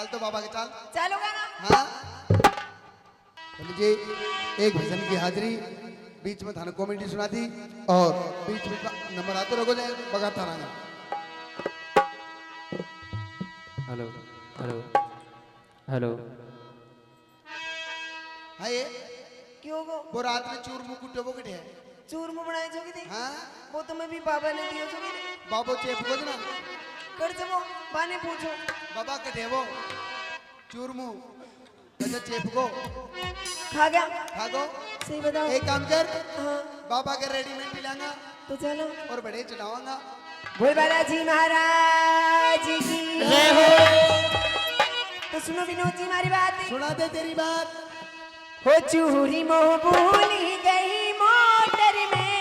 चाल तो बाबा के चाल चलोगा ना? हाँ तो लीजिए एक भजन की हाजिरी बीच में थाने कॉमेडी सुना दी और बीच में नंबर आते रहो जाए बगा थाना हेलो हेलो हेलो हाँ ये क्यों गो? वो रात में चूरमू कुटे वो किटे है चूरमू बनाए जोगी थी? हाँ वो तुम्हें भी बाबा ने दियो जोगी थी? बाबो चेप को ना कर जब बाने पूछो बाबा कटे वो चूरमू अच्छा चेप को खा गया? खा गो सही बताओ। एक काम कर हाँ बाबा के रेडीमेड मिलांगा तो चलो। और बड़े चढ़ावांगा बोल बालाजी महाराज की जय हो। तो सुनो विनोद जी हमारी बात। सुना दे तेरी बात हो चूरी मोह भूली गई मोटर में,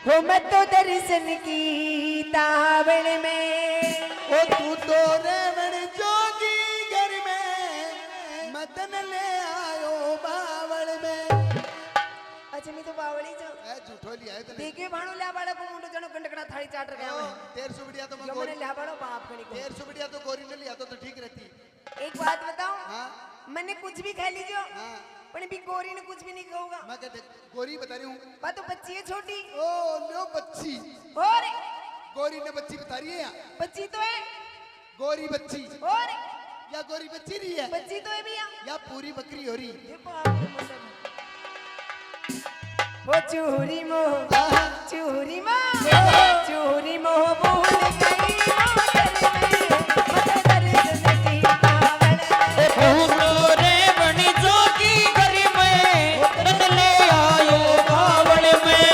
हो मैं तो दर्शन की तावड़ में। ओ तू तो रेवण जोगी घर में मदन ले आयो बावड़ में अच्छा मैं तो बावड़ी जो ए झूठो लिया है तने देखे भाणो ल्या बाड़ा को मुंडो जनो कंडकड़ा थाली चाट रहा है। 1300 बिटिया तो मैं जो मैंने ल्या बाड़ो बाप कणी को। 1300 बिटिया तो गोरी ने लिया तो ठीक रहती एक बात बताऊं, हाँ मैंने कुछ भी खा लीजियो हाँ पर भी गोरी ने कुछ भी नहीं खाऊंगा। मैं कहते गोरी बता रही हूँ बात तो बच्ची है छोटी। ओ लो बच्ची और गोरी ने बच्ची बता रही है या बच्ची तो है। गोरी बच्ची और या गोरी बच्ची रही है बच्ची तो है भैया। या पूरी बकरी हो रही ये बाप रे मतलब। वो चूरी मोह चूरी मोह चूरी मोह भूल गई मोटर में, मत दर्शन की तावड़ में। भूलो रे बनी जोगी घर में तन ले आयो बावड़ में।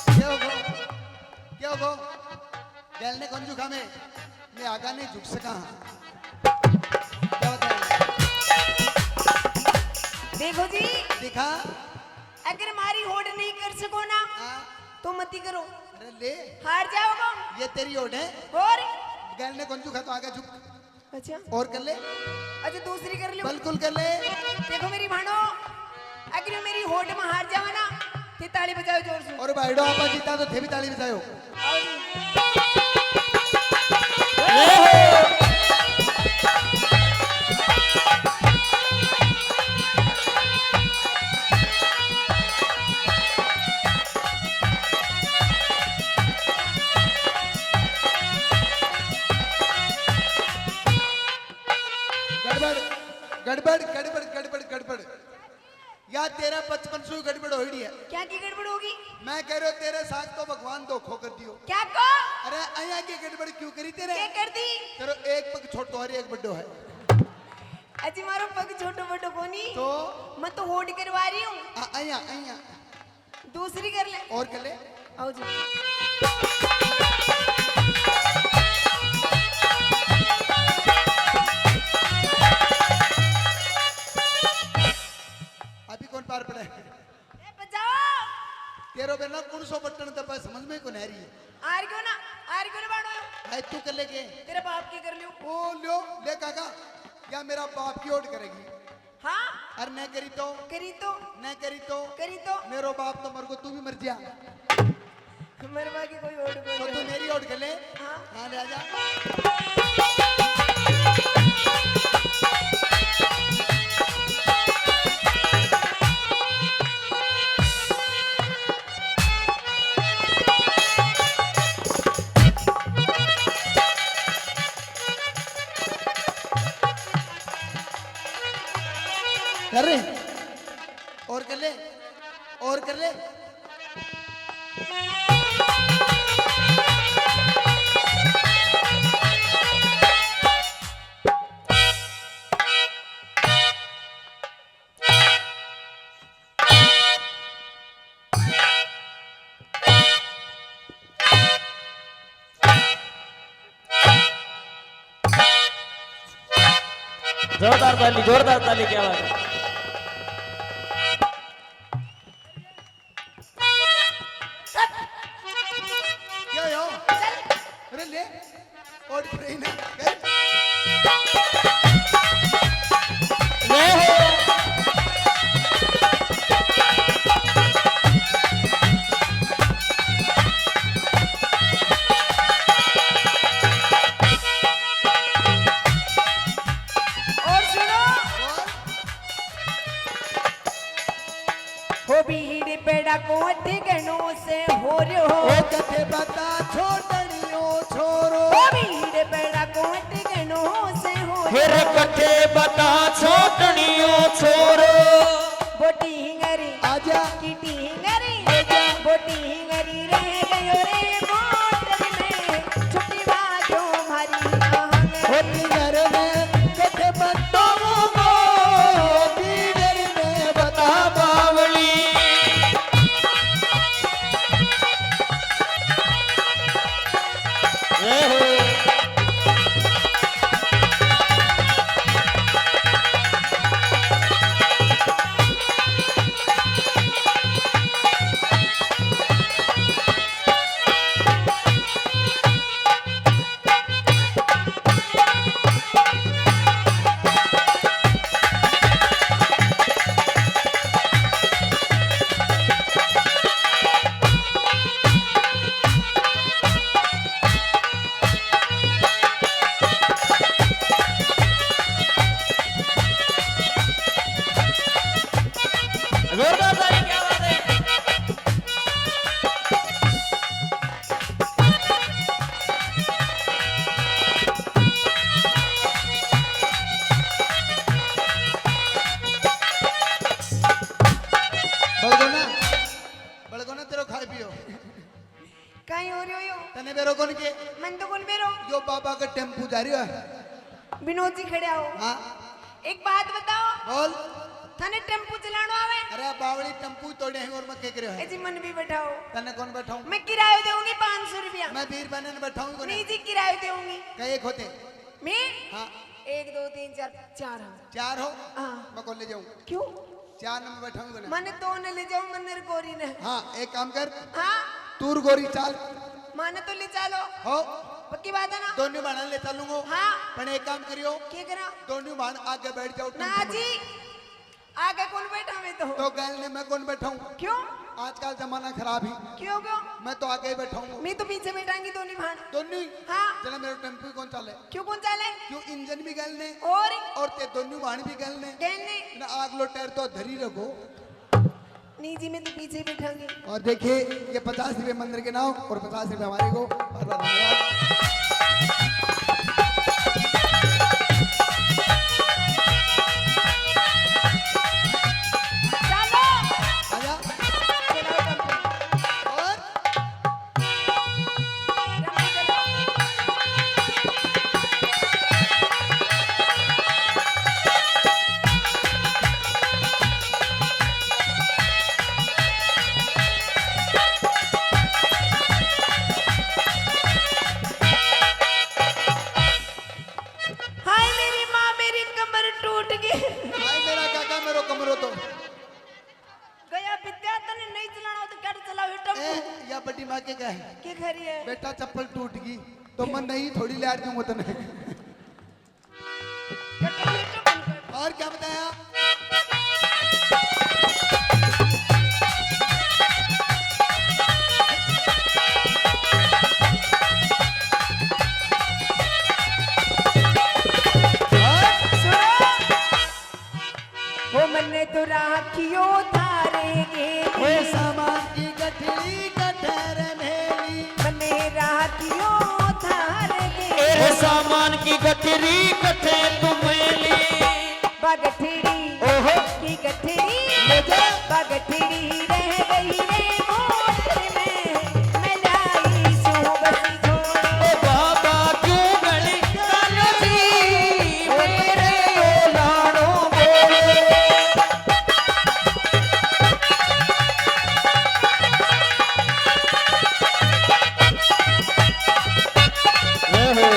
क्या होगा क्या होगा गैल ने कौन झुका मैं आगा नहीं झुक सका क्या बताएं देखो जी, दिखा अगर हमारी होड़ नहीं कर सको ना हाँ तो मत ही करो, अरे ले हार जाओगे। ये तेरी ओट है और गैल ने कौन झुका तो आगे झुक अच्छा और कर ले अच्छा दूसरी कर लो। बिल्कुल कर ले देखो मेरी भाणो, अगर ये मेरी होड़ में हार जाओ ना तो ताली बजाओ जोर से। और भाईडो आपा जीता तो थे भी ताली बजायो आओ जी। गड़बड़ गड़बड़ गड़बड़ गड़बड़ गड़बड़ या तेरा 55 सौ गड़बड़ हो रही है क्या की गड़बड़ होगी? मैं कह रहा हूँ तेरे साथ तो भगवान धोखो कर दियो क्या को? अरे अया की गड़बड़ क्यों करी तेरे क्या कर दी? तेरो एक पग छोटो और एक बड्डो है अजी मारो पग छोटो बड़ो कोनी तो मैं तो होड़ करवा रही हूँ। अया अया दूसरी कर ले। और कर ले आओ जी। अभी कौन पार पड़े ए बजाओ। तेरो बेना कौन सो बटन दबा समझ में को नहीं रही है आर क्यों ना बाड़ो भाई तू कर लेके तेरे बाप की कर लियो। ओ लो ले काका या मेरा बाप की ओट करेगी हाँ अरे नहीं करी तो करी तो नहीं करी तो करी तो मेरो बाप तो मर को तू भी मर जा मरवा की कोई ओढ़ तो तू कोई। मेरी ओट कर ले हाँ हाँ ले आजा कर रहे और कर ले और कर ले जोरदार ताली क्या बात है। क्या हो अरे ले और ट्रेन ले हो। और सुनो हो भीड़ पेड़ा कोठ गणों से हो रे हो ओ कथे बता छोटनियो छोरो हो भीड़ पेड़ा कोठ गणों से हो रे फिर कथे बता छोटनियो छोरो बोटी हिंगरी आजा कीटी हिंगरी बोटी हिंगरी रह गयो रे मोटर में छुट्टी बाजो हमारी होती घर में कथे बताऊंगो दीगर में बता बावली ले हो। जोरदार ताली क्या बात है। बड़गोना तेरो खाए पियो कहीं हो रही हो तने बेरो कोन के मन तो कौन बेरो जो बाबा का टेम्पू जा रही है विनोद जी खड़े हो हाँ एक बात बताओ बोल थाने टेम्पू चलानो आवे अरे बावड़ी टेम्पू तोड़े हैं और मैं के करे ए है जी मन भी बैठाओ तने कौन बैठाऊं मैं किराया दूंगी 500 रुपया मैं वीर बने ने बैठाऊं कोने नहीं जी किराया दूंगी कई एक होते मैं हाँ 1 2 3 4 4 हम चार हो हाँ मैं कौन ले जाऊं क्यों चार में बैठाऊं कोने माने तो ने ले जाऊं मंदिर गोरी ने हाँ एक काम कर हाँ तूर गोरी चाल माने तो ले चलो हो पक्की बात है ना दोनों बाण ले चलूंगो हाँ पण एक काम करियो क्या करा दोनों बाण आगे बैठ जाओ ना टेम्पू में। जी आगे कौन बैठा मैं तो तो गैल ने मैं कौन बैठाऊं क्यों आजकल जमाना खराब ही क्यों क्यों मैं तो आगे ही बैठाऊंगा मैं तो पीछे बैठांगी दोनों भाण दोनों हाँ चला मेरे टेम्पू कौन चले क्यों कौन चाले क्यों इंजन भी गैल ने और ते दोनों बाण भी गैल ने कहने ना आग लो टायर तो धरी रखो नहीं जी मैं तो पीछे ही बैठांगी और देखिए ये 50 रुपए मंदिर के नाम और 50 रुपए हमारे को बहुत बहुत धन्यवाद चलो आजा चलो टेम्पो और हाय मेरी माँ मेरी कमर टूट गई भाई मेरा काका मेरो कमरो तो गया विद्या तने नहीं चलाना हो तो क्या चलाओ ये ए टेम्पो या बड़ी माँ के क्या है क्या खरी है बेटा चप्पल टूट गई तो मैं नहीं थोड़ी लाट दूंगा तने क्या खरी है टेम्पो? और क्या बताया वो मन्ने तो राखियो थारेगे ओ सामान की गठरी कठर मेली मन्ने राखियो थारेगे तेरे सामान की गठरी कथे तुमेली बगठड़ी ओहो की गठड़ी ले जा बगठड़ी रह गई रे मोटर में मैं लाई सो बसी छोड़ ओ बाबा क्यों गली कालो जी मेरे ओ लाड़ो बोले ले हो।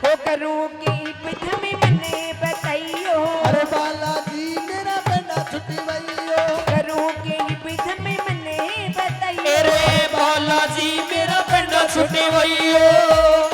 वो करूं की पिठ में मने बताइयो अरे बालाजी मेरा बेटा छुट्टी भइयो करूं की पिठ में मने बताइयो अरे बालाजी मेरा पिंड छुट्टी वइयो